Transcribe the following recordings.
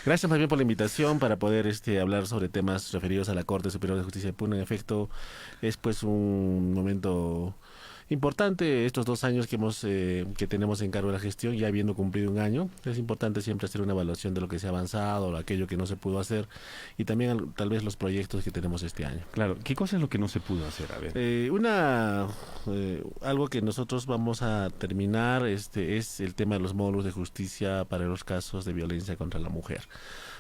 Gracias más bien por la invitación para poder hablar sobre temas referidos a la Corte Superior de Justicia de Puno. En efecto, es pues un momento importante estos 2 años que tenemos en cargo de la gestión, ya habiendo cumplido un año. Es importante siempre hacer una evaluación de lo que se ha avanzado, o aquello que no se pudo hacer y también tal vez los proyectos que tenemos este año. Claro, ¿qué cosa es lo que no se pudo hacer? A ver. Algo que nosotros vamos a terminar es el tema de los módulos de justicia para los casos de violencia contra la mujer.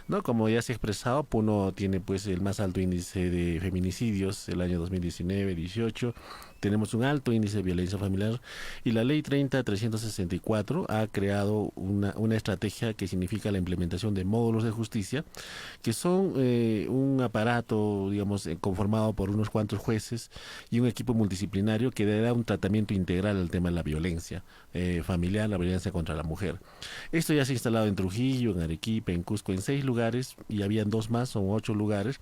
¿No? Como ya se ha expresado, Puno tiene pues el más alto índice de feminicidios el año 2019-18. Tenemos un alto índice de violencia familiar y la ley 30-364 ha creado una estrategia que significa la implementación de módulos de justicia, que son un aparato, digamos, conformado por unos cuantos jueces y un equipo multidisciplinario que dará un tratamiento integral al tema de la violencia familiar, la violencia contra la mujer. Esto ya se ha instalado en Trujillo, en Arequipa, en Cusco, en 6 lugares, y habían 2 más, son 8 lugares,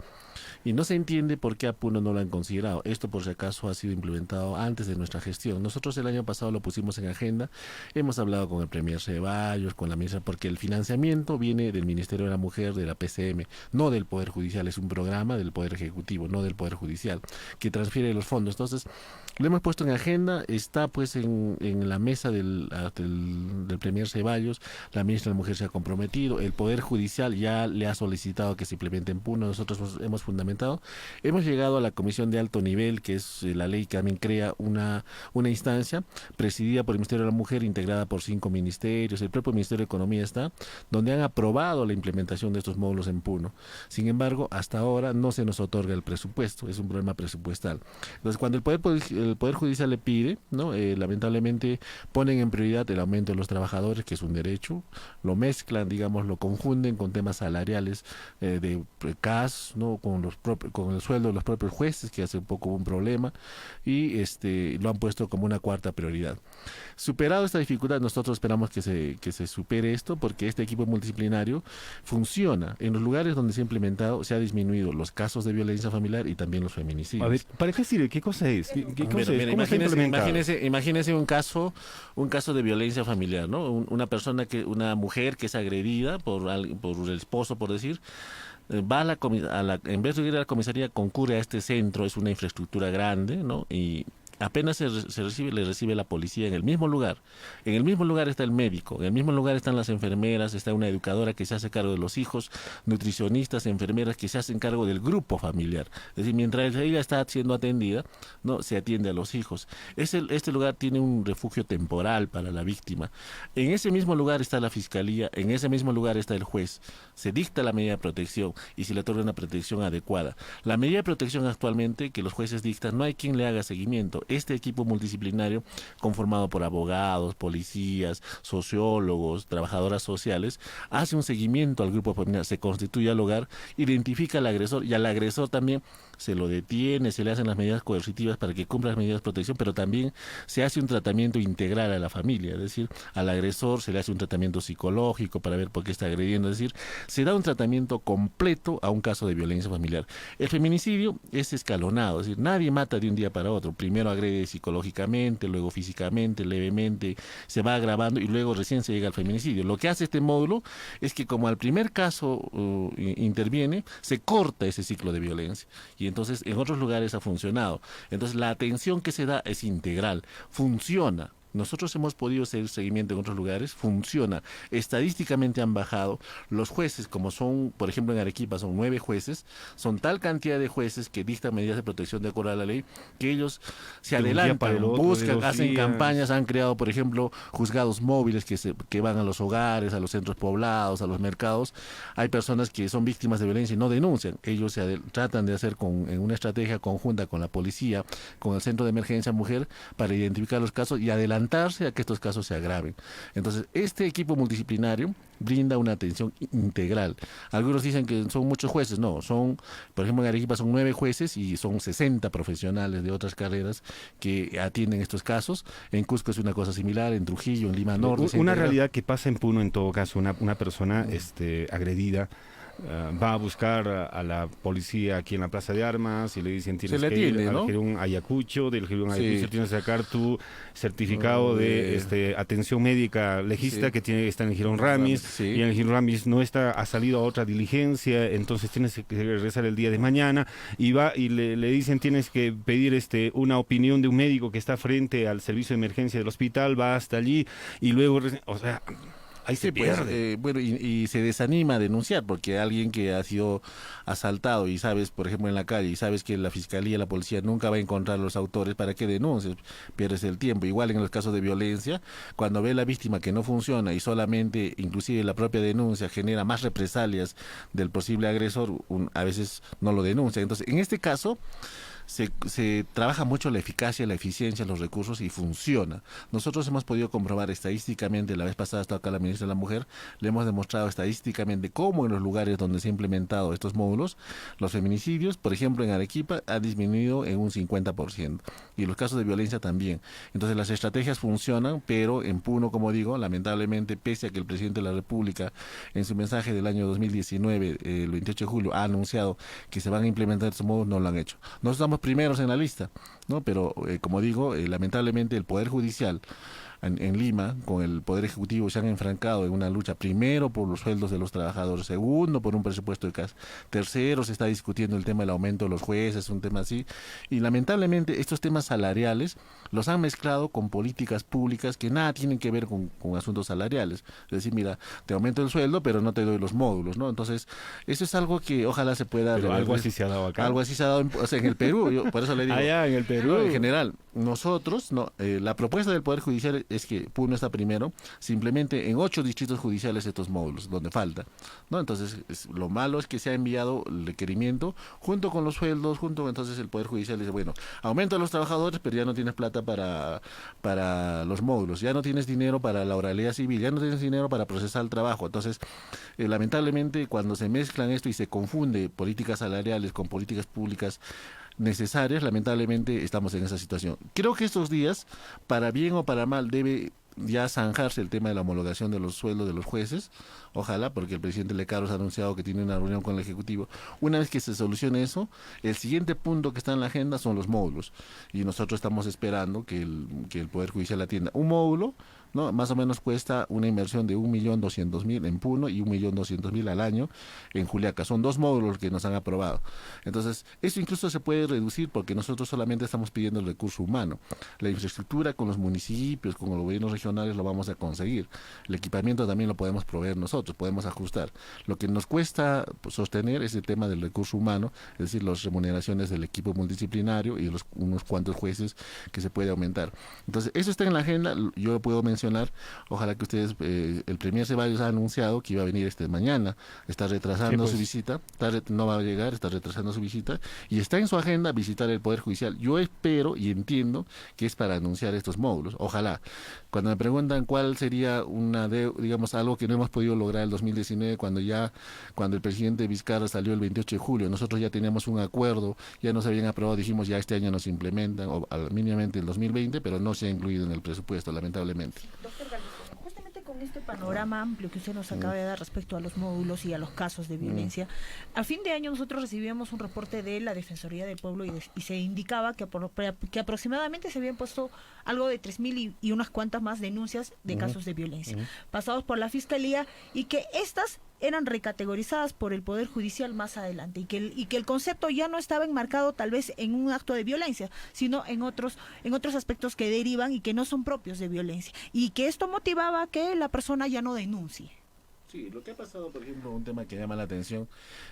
y no se entiende por qué a Puno no lo han considerado. Esto por si acaso ha sido implementado antes de nuestra gestión. Nosotros el año pasado lo pusimos en agenda, hemos hablado con el Premier Ceballos, con la ministra, porque el financiamiento viene del Ministerio de la Mujer, de la PCM, no del Poder Judicial, es un programa del Poder Ejecutivo, no del Poder Judicial, que transfiere los fondos. Entonces, lo hemos puesto en agenda, está pues en la mesa del Premier Ceballos, la ministra de la Mujer se ha comprometido, el Poder Judicial ya le ha solicitado que se implemente en Puno, nosotros hemos fundamentado, hemos llegado a la comisión de alto nivel, que es la ley que también crea una instancia presidida por el Ministerio de la Mujer, integrada por 5 ministerios, el propio Ministerio de Economía está, donde han aprobado la implementación de estos módulos en Puno. Sin embargo, hasta ahora no se nos otorga el presupuesto, es un problema presupuestal. Entonces, cuando el Poder Judicial le pide, ¿no? Lamentablemente ponen en prioridad el aumento de los trabajadores, que es un derecho, lo mezclan, digamos, lo confunden con temas salariales de CAS, ¿no? Con el sueldo de los propios jueces, que hace un poco un problema, y lo han puesto como una cuarta prioridad. Superado esta dificultad, nosotros esperamos que se supere esto, porque este equipo multidisciplinario funciona. En los lugares donde se ha implementado, se ha disminuido los casos de violencia familiar y también los feminicidios. A ver, ¿para qué sirve? ¿Qué cosa es? ¿Qué cosa es? Mira, ¿Cómo está implementado? imagínese un caso de violencia familiar, ¿no? Una mujer que es agredida por el esposo, por decir, va en vez de ir a la comisaría, concurre a este centro, es una infraestructura grande, ¿no? Y apenas le recibe la policía en el mismo lugar. En el mismo lugar está el médico, en el mismo lugar están las enfermeras, está una educadora que se hace cargo de los hijos, nutricionistas, enfermeras que se hacen cargo del grupo familiar. Es decir, mientras ella está siendo atendida, no se atiende a los hijos. Este lugar tiene un refugio temporal para la víctima. En ese mismo lugar está la fiscalía, en ese mismo lugar está el juez. Se dicta la medida de protección y se le otorga una protección adecuada. La medida de protección actualmente que los jueces dictan, no hay quien le haga seguimiento. Este equipo multidisciplinario, conformado por abogados, policías, sociólogos, trabajadoras sociales, hace un seguimiento al grupo familiar, se constituye al hogar, identifica al agresor y al agresor también se lo detiene, se le hacen las medidas coercitivas para que cumpla las medidas de protección, pero también se hace un tratamiento integral a la familia, es decir, al agresor se le hace un tratamiento psicológico para ver por qué está agrediendo, es decir, se da un tratamiento completo a un caso de violencia familiar. El feminicidio es escalonado, es decir, nadie mata de un día para otro, primero agrede psicológicamente, luego físicamente, levemente, se va agravando y luego recién se llega al feminicidio. Lo que hace este módulo es que como al primer caso interviene, se corta ese ciclo de violencia y entonces en otros lugares ha funcionado. Entonces la atención que se da es integral, funciona. Nosotros hemos podido hacer seguimiento en otros lugares, funciona. Estadísticamente han bajado. Los jueces, como son, por ejemplo en Arequipa son 9 jueces, son tal cantidad de jueces que dictan medidas de protección de acuerdo a la ley, que ellos se adelantan, buscan, hacen campañas, han creado, por ejemplo, juzgados móviles que van a los hogares, a los centros poblados, a los mercados. Hay personas que son víctimas de violencia y no denuncian. Ellos tratan de hacer en una estrategia conjunta con la policía, con el Centro de Emergencia Mujer, para identificar los casos y adelantarse a que estos casos se agraven. Entonces, este equipo multidisciplinario brinda una atención integral. Algunos dicen que son muchos jueces, no, por ejemplo en Arequipa son 9 jueces y son 60 profesionales de otras carreras que atienden estos casos. En Cusco es una cosa similar, en Trujillo, en Lima Norte. Una realidad que pasa en Puno en todo caso, una persona agredida va a buscar a la policía aquí en la Plaza de Armas y le dicen tienes le que ir atiende, al ¿no? Gerún Ayacucho, del Gerún Ayacucho Sí. tienes que sacar tu certificado de atención médica legista Sí. que está en el Gerún Ramis, Sí. y en el Gerún Ramis no está, ha salido a otra diligencia, entonces tienes que regresar el día de mañana y va y le dicen tienes que pedir una opinión de un médico que está frente al servicio de emergencia del hospital, va hasta allí y luego, o sea, ahí se Sí, pues, pierde. bueno, y se desanima a denunciar porque alguien que ha sido asaltado y sabes, por ejemplo, en la calle y sabes que la fiscalía, la policía nunca va a encontrar los autores, ¿para qué denuncies? Pierdes el tiempo. Igual en los casos de violencia, cuando ve la víctima que no funciona y solamente, inclusive la propia denuncia genera más represalias del posible agresor, a veces no lo denuncia. Entonces, en este caso, se trabaja mucho la eficacia, la eficiencia, los recursos y funciona. Nosotros hemos podido comprobar estadísticamente, la vez pasada estaba acá la ministra de la Mujer, le hemos demostrado estadísticamente cómo en los lugares donde se han implementado estos módulos, los feminicidios, por ejemplo en Arequipa, ha disminuido en un 50% y los casos de violencia también. Entonces las estrategias funcionan, pero en Puno, como digo, lamentablemente, pese a que el presidente de la República en su mensaje del año 2019, el 28 de julio, ha anunciado que se van a implementar estos módulos, no lo han hecho. Nosotros estamos primeros en la lista, ¿no? Pero como digo, lamentablemente el Poder Judicial en Lima, con el Poder Ejecutivo, se han enfrancado en una lucha, primero por los sueldos de los trabajadores, segundo por un presupuesto de casa, tercero se está discutiendo el tema del aumento de los jueces, un tema así, y lamentablemente estos temas salariales los han mezclado con políticas públicas que nada tienen que ver con asuntos salariales. Es decir, mira, te aumento el sueldo, pero no te doy los módulos, ¿no? Entonces, eso es algo que ojalá se pueda... Pero algo así se ha dado acá. Algo así se ha dado o sea, en el Perú, yo por eso le digo. Allá en el Perú. No, en general, nosotros, no, la propuesta del Poder Judicial es que Puno está primero, simplemente en 8 distritos judiciales estos módulos, donde falta, ¿no? Entonces, lo malo es que se ha enviado el requerimiento junto con los sueldos, entonces el Poder Judicial dice, bueno, aumenta a los trabajadores, pero ya no tienes plata para los módulos, ya no tienes dinero para la oralidad civil, ya no tienes dinero para procesar el trabajo. Entonces, lamentablemente, cuando se mezclan esto y se confunde políticas salariales con políticas públicas necesarias, lamentablemente estamos en esa situación. Creo que estos días, para bien o para mal, debe ya zanjarse el tema de la homologación de los sueldos de los jueces, ojalá, porque el presidente Lecaros ha anunciado que tiene una reunión con el Ejecutivo. Una vez que se solucione eso, el siguiente punto que está en la agenda son los módulos, y nosotros estamos esperando que el Poder Judicial atienda. Un módulo, ¿no? Más o menos cuesta una inversión de 1.200.000 en Puno y 1.200.000 al año en Juliaca. Son 2 módulos que nos han aprobado. Entonces, eso incluso se puede reducir porque nosotros solamente estamos pidiendo el recurso humano. La infraestructura con los municipios, con los gobiernos regionales lo vamos a conseguir. El equipamiento también lo podemos proveer nosotros, podemos ajustar. Lo que nos cuesta sostener es el tema del recurso humano, es decir, las remuneraciones del equipo multidisciplinario y unos cuantos jueces que se puede aumentar. Entonces, eso está en la agenda, yo puedo mencionar, ojalá que ustedes, el Premier Ceballos ha anunciado que iba a venir mañana, está retrasando su visita, no va a llegar, está retrasando su visita, y está en su agenda visitar el Poder Judicial. Yo espero y entiendo que es para anunciar estos módulos, ojalá. Cuando me preguntan cuál sería digamos, algo que no hemos podido lograr el 2019, cuando el presidente Vizcarra salió el 28 de julio, nosotros ya teníamos un acuerdo, ya nos habían aprobado, dijimos ya este año nos implementan, o mínimamente el 2020, pero no se ha incluido en el presupuesto, lamentablemente. Doctor Galindo, justamente con este panorama amplio que usted nos acaba de dar respecto a los módulos y a los casos de violencia, a fin de año nosotros recibíamos un reporte de la Defensoría del Pueblo y se indicaba que aproximadamente se habían puesto algo de 3.000 y unas cuantas más denuncias de casos de violencia pasados por la Fiscalía, y que estas eran recategorizadas por el Poder Judicial más adelante, y que el concepto ya no estaba enmarcado tal vez en un acto de violencia, sino en otros aspectos que derivan y que no son propios de violencia, y que esto motivaba a que la persona ya no denuncie. Sí, lo que ha pasado, por ejemplo, un tema que llama la atención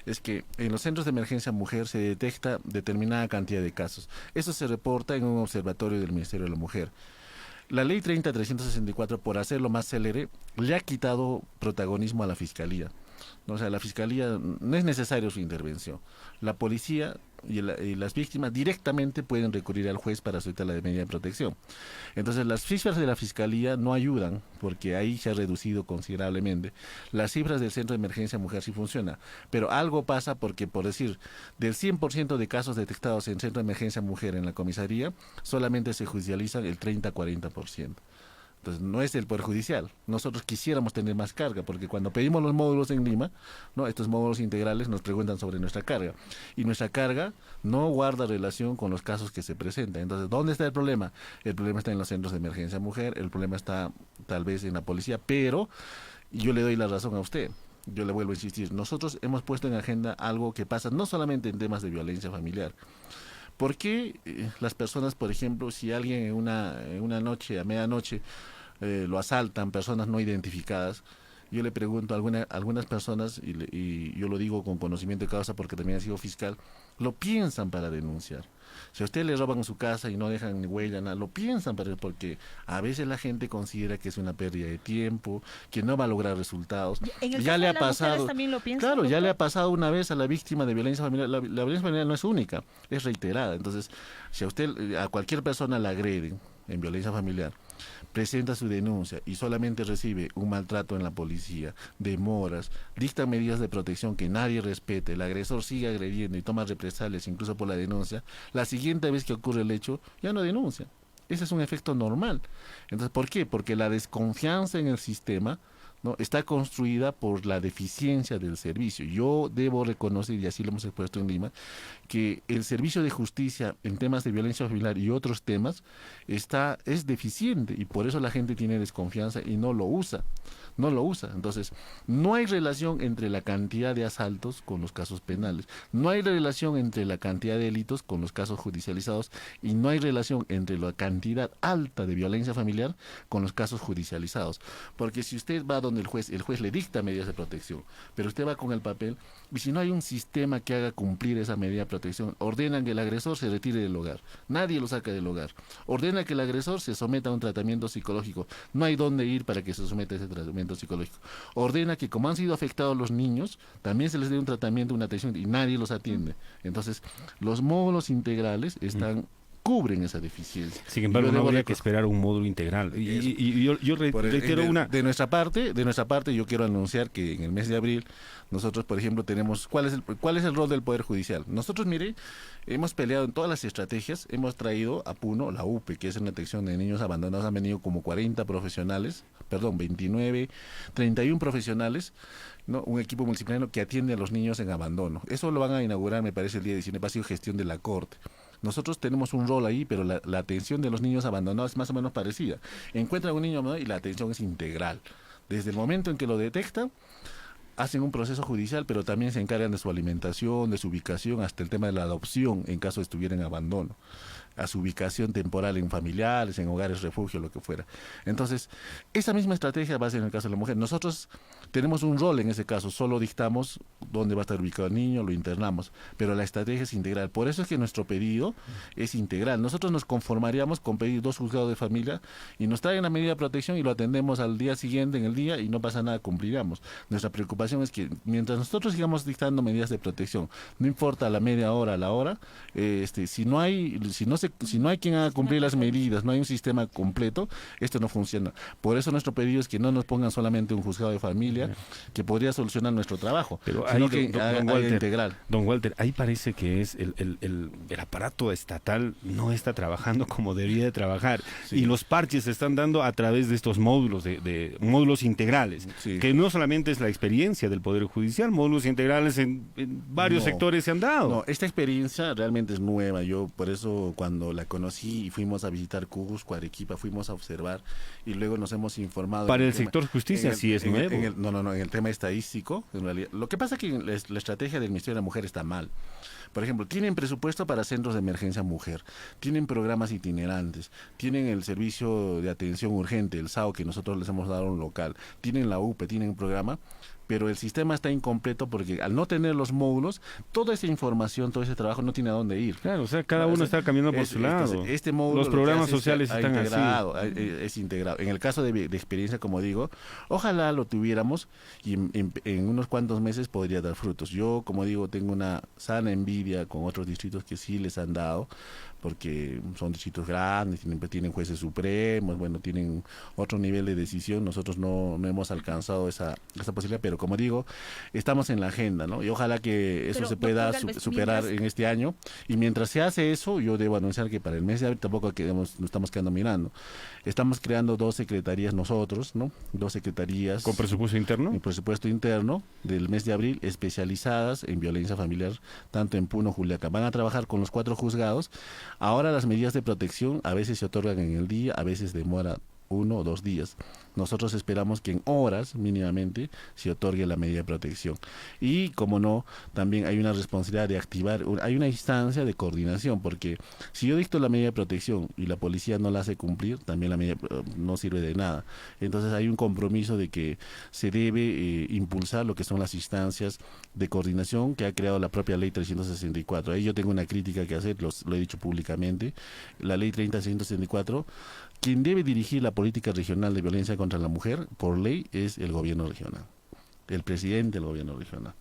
es que en los centros de emergencia mujer se detecta determinada cantidad de casos. Eso se reporta en un observatorio del Ministerio de la Mujer. La ley 30.364, por hacerlo más célere, le ha quitado protagonismo a la Fiscalía. O sea, la Fiscalía no es necesario su intervención. La policía y las víctimas directamente pueden recurrir al juez para solicitar la medida de protección. Entonces, las cifras de la Fiscalía no ayudan, porque ahí se ha reducido considerablemente. Las cifras del Centro de Emergencia Mujer sí funciona, pero algo pasa porque, por decir, del 100% de casos detectados en Centro de Emergencia Mujer en la comisaría, solamente se judicializan el 30-40%. Entonces, no es el Poder Judicial. Nosotros quisiéramos tener más carga, porque cuando pedimos los módulos en Lima, ¿no? Estos módulos integrales nos preguntan sobre nuestra carga. Y nuestra carga no guarda relación con los casos que se presentan. Entonces, ¿dónde está el problema? El problema está en los centros de emergencia mujer, el problema está tal vez en la policía, pero yo le doy la razón a usted. Yo le vuelvo a insistir. Nosotros hemos puesto en agenda algo que pasa no solamente en temas de violencia familiar. ¿Por qué las personas, por ejemplo, si alguien en una noche, a medianoche, lo asaltan, personas no identificadas, yo le pregunto a algunas personas, y yo lo digo con conocimiento de causa porque también he sido fiscal, lo piensan para denunciar. Si a usted le roban su casa y no dejan ni huella, nada, lo piensan porque a veces la gente considera que es una pérdida de tiempo, que no va a lograr resultados. En el Ya caso le de ha las pasado, mujeres también lo piensan, claro, ya doctor. le ha pasado una vez a la víctima de violencia familiar. La violencia familiar no es única, es reiterada. Entonces, si a usted, a cualquier persona la agreden en violencia familiar, presenta su denuncia y solamente recibe un maltrato en la policía, demoras, dicta medidas de protección que nadie respete, el agresor sigue agrediendo y toma represalias incluso por la denuncia, la siguiente vez que ocurre el hecho ya no denuncia. Ese es un efecto normal. Entonces, ¿por qué? Porque la desconfianza en el sistema, ¿no?, está construida por la deficiencia del servicio. Yo debo reconocer, y así lo hemos expuesto en Lima, que el servicio de justicia en temas de violencia familiar y otros temas es deficiente, y por eso la gente tiene desconfianza y no lo usa. Entonces, no hay relación entre la cantidad de asaltos con los casos penales, no hay relación entre la cantidad de delitos con los casos judicializados, y no hay relación entre la cantidad alta de violencia familiar con los casos judicializados. Porque si usted va donde el juez le dicta medidas de protección, pero usted va con el papel, y si no hay un sistema que haga cumplir esa medida de protección, ordenan que el agresor se retire del hogar, nadie lo saca del hogar, ordena que el agresor se someta a un tratamiento psicológico, no hay dónde ir para que se someta a ese tratamiento psicológico, ordena que como han sido afectados los niños, también se les dé un tratamiento, una atención, y nadie los atiende. Entonces, los módulos integrales cubren esa deficiencia. Sin embargo, no habría que esperar un módulo integral. Y yo reitero de nuestra parte, yo quiero anunciar que en el mes de abril nosotros, por ejemplo, tenemos ¿cuál es el rol del Poder Judicial? Nosotros, mire, hemos peleado en todas las estrategias, hemos traído a Puno la UPE, que es en la atención de niños abandonados, han venido como 31 profesionales, ¿no?, un equipo multidisciplinario que atiende a los niños en abandono. Eso lo van a inaugurar, me parece, el día 19, ha sido gestión de la Corte. Nosotros tenemos un rol ahí, pero la atención de los niños abandonados es más o menos parecida. Encuentran un niño abandonado y la atención es integral. Desde el momento en que lo detectan, hacen un proceso judicial, pero también se encargan de su alimentación, de su ubicación, hasta el tema de la adopción en caso de estuviera en abandono, a su ubicación temporal en familiares, en hogares refugio, lo que fuera. Entonces, esa misma estrategia va a ser en el caso de la mujer. Nosotros tenemos un rol en ese caso, solo dictamos dónde va a estar ubicado el niño, lo internamos, pero la estrategia es integral. Por eso es que nuestro pedido es integral. Nosotros nos conformaríamos con pedir 2 juzgados de familia y nos traen la medida de protección y lo atendemos al día siguiente, en el día, y no pasa nada, cumpliremos. Nuestra preocupación es que mientras nosotros sigamos dictando medidas de protección, no importa la media hora, la hora, si no hay quien haga cumplir las medidas, no hay un sistema completo, esto no funciona. Por eso nuestro pedido es que no nos pongan solamente un juzgado de familia, que podría solucionar nuestro trabajo, pero sino ahí, que don Walter, integral. Don Walter, ahí parece que es el aparato estatal no está trabajando como debería de trabajar, y los parches se están dando a través de estos módulos, de módulos integrales, que no solamente es la experiencia del Poder Judicial, módulos integrales en varios sectores se han dado. No, esta experiencia realmente es nueva. Yo por eso cuando la conocí y fuimos a visitar Cusco, Arequipa, fuimos a observar y luego nos hemos informado. Para el sector justicia sí es nuevo. En el tema estadístico, en realidad. Lo que pasa es que la estrategia del Ministerio de la Mujer está mal. Por ejemplo, tienen presupuesto para centros de emergencia mujer, tienen programas itinerantes, tienen el servicio de atención urgente, el SAO, que nosotros les hemos dado un local, tienen la UPE, tienen un programa, pero el sistema está incompleto porque al no tener los módulos, toda esa información, todo ese trabajo no tiene a dónde ir. Claro, o sea, cada uno está caminando por su lado. Este módulo, los programas sociales están integrado, así. Es integrado. En el caso de experiencia, como digo, ojalá lo tuviéramos y en unos cuantos meses podría dar frutos. Yo, como digo, tengo una sana envidia con otros distritos que sí les han dado, porque son distritos grandes, tienen jueces supremos, bueno, tienen otro nivel de decisión. Nosotros no hemos alcanzado esa posibilidad, pero como digo, estamos en la agenda, ¿no? Y ojalá que eso Pero, se pueda doctor Galvez, superar mientras- en este año. Y mientras se hace eso, yo debo anunciar que para el mes de abril tampoco nos estamos quedando mirando. Estamos creando 2 secretarías nosotros, ¿no? 2 secretarías ¿Con presupuesto interno? en presupuesto interno del mes de abril, especializadas en violencia familiar, tanto en Puno, Juliaca. Van a trabajar con los 4 juzgados. Ahora las medidas de protección a veces se otorgan en el día, a veces demora 1 o 2 días. Nosotros esperamos que en horas mínimamente se otorgue la medida de protección. Y como no, también hay una responsabilidad de activar, hay una instancia de coordinación, porque si yo dicto la medida de protección y la policía no la hace cumplir, también la medida no sirve de nada. Entonces hay un compromiso de que se debe impulsar lo que son las instancias de coordinación que ha creado la propia ley 364. Ahí yo tengo una crítica que hacer, lo he dicho públicamente. La ley 364, quien debe dirigir la política regional de violencia contra la mujer, por ley, es el gobierno regional, el presidente del gobierno regional.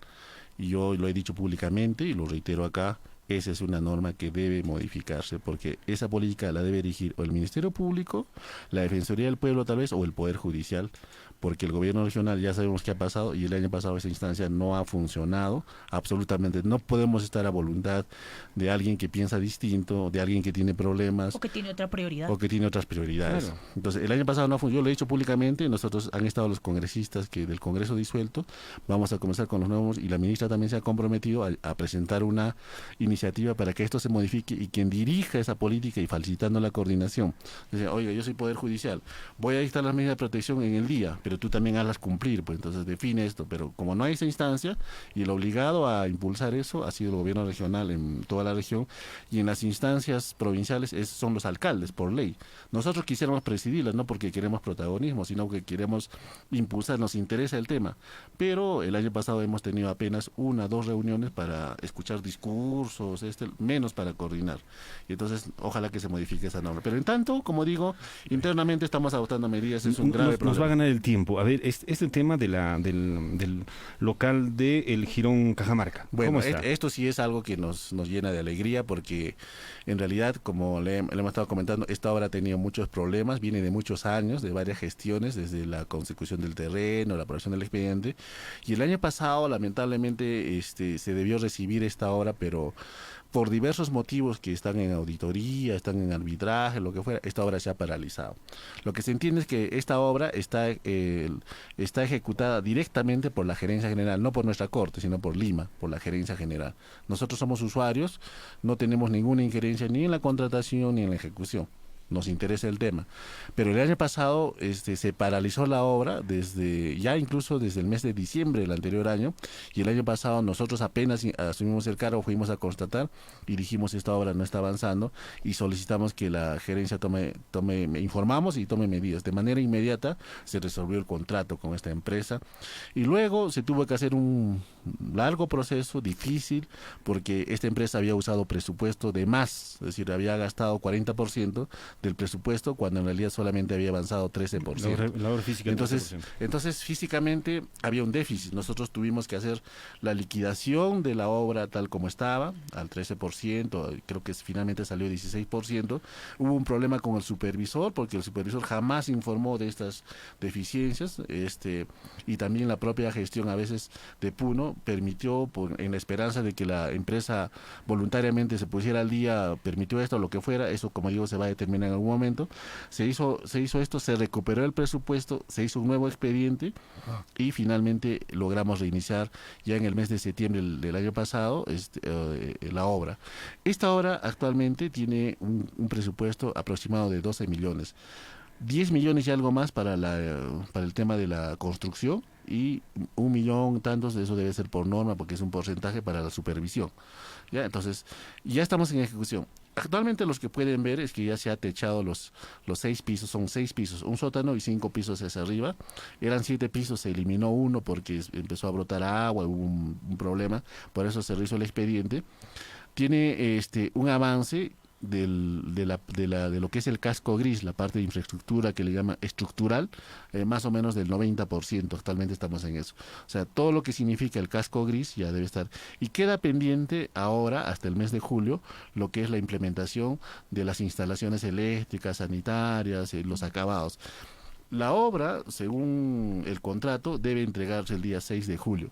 Y yo lo he dicho públicamente y lo reitero acá, esa es una norma que debe modificarse, porque esa política la debe dirigir o el Ministerio Público, la Defensoría del Pueblo tal vez, o el Poder Judicial, porque el gobierno regional ya sabemos qué ha pasado y el año pasado esa instancia no ha funcionado absolutamente. No podemos estar a voluntad de alguien que piensa distinto, de alguien que tiene problemas O que tiene otra prioridad. o que tiene otras prioridades. Claro. Entonces, el año pasado no funcionó, yo lo he dicho públicamente, nosotros han estado los congresistas que del Congreso disuelto, vamos a comenzar con los nuevos y la ministra también se ha comprometido a presentar una iniciativa para que esto se modifique y quien dirija esa política y facilitando la coordinación. Dice, oiga, yo soy Poder Judicial, voy a dictar las medidas de protección en el día, pero tú también hazlas cumplir, pues entonces define esto, pero como no hay esa instancia y el obligado a impulsar eso ha sido el gobierno regional en toda la región y en las instancias provinciales son los alcaldes por ley. Nosotros quisiéramos presidirlas, no porque queremos protagonismo, sino que queremos impulsar, nos interesa el tema, pero el año pasado hemos tenido apenas 1 o 2 reuniones para escuchar discursos, menos para coordinar, y entonces ojalá que se modifique esa norma, pero en tanto, como digo, internamente estamos adoptando medidas, es un grave problema. Nos va a ganar el tiempo. A ver, este tema del local de El Jirón Cajamarca. Bueno, ¿Cómo está? esto sí es algo que nos llena de alegría porque en realidad, como le hemos estado comentando, esta obra ha tenido muchos problemas, viene de muchos años, de varias gestiones, desde la consecución del terreno, la aprobación del expediente, y el año pasado lamentablemente se debió recibir esta obra, pero por diversos motivos que están en auditoría, están en arbitraje, lo que fuera, esta obra se ha paralizado. Lo que se entiende es que esta obra está ejecutada directamente por la Gerencia General, no por nuestra Corte, sino por Lima, por la Gerencia General. Nosotros somos usuarios, no tenemos ninguna injerencia ni en la contratación ni en la ejecución. Nos interesa el tema. Pero el año pasado se paralizó la obra incluso desde el mes de diciembre del anterior año, y el año pasado nosotros apenas asumimos el cargo, fuimos a constatar y dijimos esta obra no está avanzando y solicitamos que la gerencia informamos y tome medidas. De manera inmediata se resolvió el contrato con esta empresa y luego se tuvo que hacer un largo proceso, difícil, porque esta empresa había usado presupuesto de más, es decir, había gastado 40% del presupuesto cuando en realidad solamente había avanzado 13%. La obra física. Entonces físicamente había un déficit. Nosotros tuvimos que hacer la liquidación de la obra tal como estaba, al 13%, creo que finalmente salió 16%. Hubo un problema con el supervisor, porque el supervisor jamás informó de estas deficiencias, y también la propia gestión a veces de Puno permitió, en la esperanza de que la empresa voluntariamente se pusiera al día, permitió esto, lo que fuera, eso como digo se va a determinar en algún momento, se hizo esto, se recuperó el presupuesto, se hizo un nuevo expediente y finalmente logramos reiniciar ya en el mes de septiembre del año pasado la obra. Esta obra actualmente tiene un presupuesto aproximado de 12 millones. 10 millones y algo más para el tema de la construcción y 1 millón tantos de eso debe ser por norma porque es un porcentaje para la supervisión. ¿Ya? Entonces, ya estamos en ejecución. Actualmente los que pueden ver es que ya se ha techado los 6 pisos, son 6 pisos, un sótano y 5 pisos hacia arriba. Eran 7 pisos, se eliminó uno porque empezó a brotar agua, hubo un problema, por eso se rehizo el expediente. Tiene un avance de lo que es el casco gris, la parte de infraestructura que le llama estructural, más o menos del 90%, actualmente estamos en eso. O sea, todo lo que significa el casco gris ya debe estar. Y queda pendiente ahora, hasta el mes de julio, lo que es la implementación de las instalaciones eléctricas, sanitarias, los acabados. La obra, según el contrato, debe entregarse el día 6 de julio.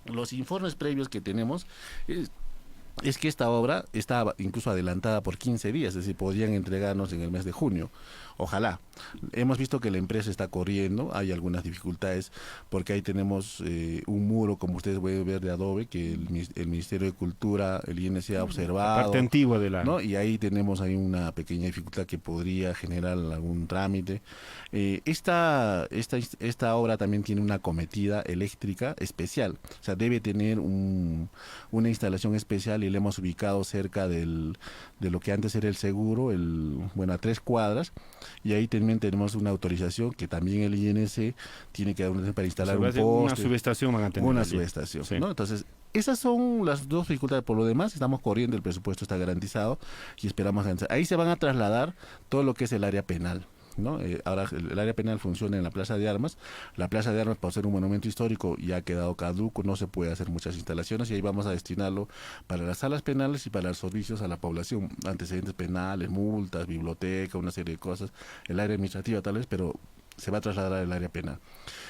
Los informes previos que tenemos es que esta obra estaba incluso adelantada por 15 días, es decir, podrían entregarnos en el mes de junio. Ojalá. Hemos visto que la empresa está corriendo, hay algunas dificultades porque ahí tenemos un muro, como ustedes pueden ver, de adobe, que el Ministerio de Cultura, el INC ha observado. La parte antigua de la... ¿no? Y ahí tenemos ahí una pequeña dificultad que podría generar algún trámite. Esta obra también tiene una acometida eléctrica especial, o sea, debe tener una instalación especial y la hemos ubicado cerca de lo que antes era el seguro, a 3 cuadras, y ahí también tenemos una autorización que también el INC tiene que dar para instalar un poste. Una subestación van a tener. Una allí. subestación, Sí. ¿no? Entonces, esas son las dos dificultades. Por lo demás, estamos corriendo, el presupuesto está garantizado y esperamos avanzar. Ahí se van a trasladar todo lo que es el área penal, ¿no? Ahora el área penal funciona en la Plaza de Armas. La Plaza de Armas, por ser un monumento histórico, ya ha quedado caduco, no se puede hacer muchas instalaciones, y ahí vamos a destinarlo para las salas penales y para los servicios a la población, antecedentes penales, multas, biblioteca, una serie de cosas, el área administrativa tal vez, pero se va a trasladar al área penal.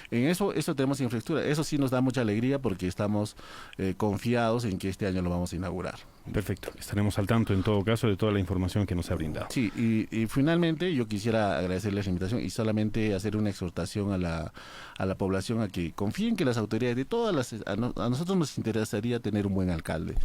En eso tenemos infraestructura. Eso sí nos da mucha alegría porque estamos confiados en que este año lo vamos a inaugurar. Perfecto. Estaremos al tanto en todo caso de toda la información que nos ha brindado. Sí, y finalmente yo quisiera agradecerles la invitación y solamente hacer una exhortación a la población a que confíen que las autoridades de a nosotros nos interesaría tener un buen alcalde,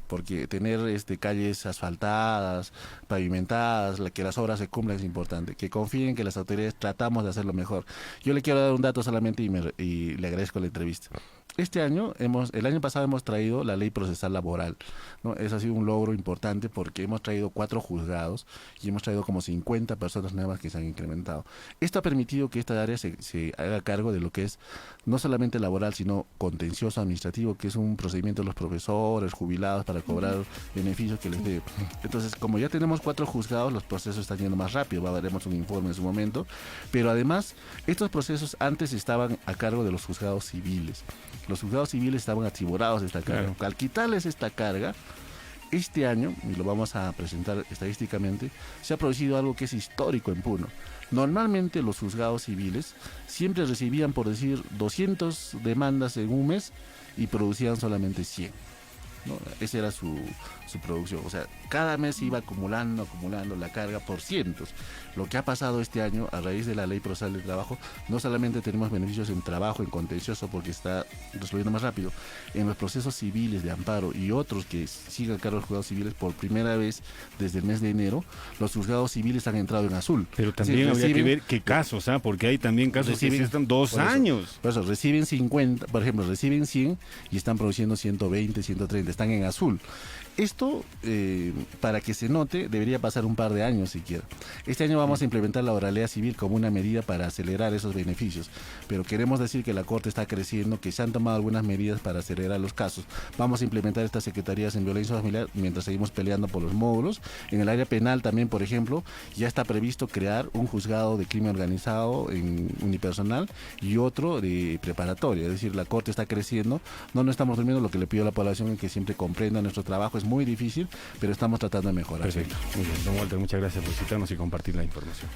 porque tener calles asfaltadas, pavimentadas, que las obras se cumplan es importante, que confíen que las autoridades tratamos de hacerlo mejor. Yo le quiero dar un dato solamente y le agradezco la entrevista. El año pasado hemos traído la ley procesal laboral, ¿no? Eso ha sido un logro importante porque hemos traído 4 juzgados y hemos traído como 50 personas nuevas que se han incrementado. Esto ha permitido que esta área se haga cargo de lo que es no solamente laboral, sino contencioso administrativo, que es un procedimiento de los profesores, jubilados, para cobrar beneficios que les dé. Entonces, como ya tenemos 4 juzgados, los procesos están yendo más rápido, daremos un informe en su momento, pero además, estos procesos antes estaban a cargo de los juzgados civiles. Los juzgados civiles estaban atribujados de esta carga. Claro. Al quitarles esta carga, este año, y lo vamos a presentar estadísticamente, se ha producido algo que es histórico en Puno. Normalmente los juzgados civiles siempre recibían, por decir, 200 demandas en un mes y producían solamente 100. ¿No? Esa era su producción, o sea, cada mes se iba acumulando la carga por cientos. Lo que ha pasado este año a raíz de la ley procesal del trabajo, no solamente tenemos beneficios en trabajo, en contencioso, porque está resolviendo más rápido, en los procesos civiles de amparo y otros que siguen a cargo de los juzgados civiles, por primera vez desde el mes de enero, los juzgados civiles han entrado en azul. Pero también habría que ver qué casos, porque hay también casos que están 2 años. Por eso, reciben 50, por ejemplo, reciben 100 y están produciendo 120, 130, están en azul. Esto, para que se note, debería pasar un par de años siquiera. Este año vamos a implementar la oralidad civil como una medida para acelerar esos beneficios, pero queremos decir que la Corte está creciendo, que se han tomado algunas medidas para acelerar los casos. Vamos a implementar estas secretarías en violencia familiar mientras seguimos peleando por los módulos. En el área penal también, por ejemplo, ya está previsto crear un juzgado de crimen organizado en unipersonal y otro de preparatoria. Es decir, la Corte está creciendo, no estamos durmiendo. Lo que le pido a la población es que siempre comprenda nuestro trabajo. Es muy difícil, pero estamos tratando de mejorar. Perfecto. Muy bien. Don Walter, muchas gracias por citarnos y compartir la información.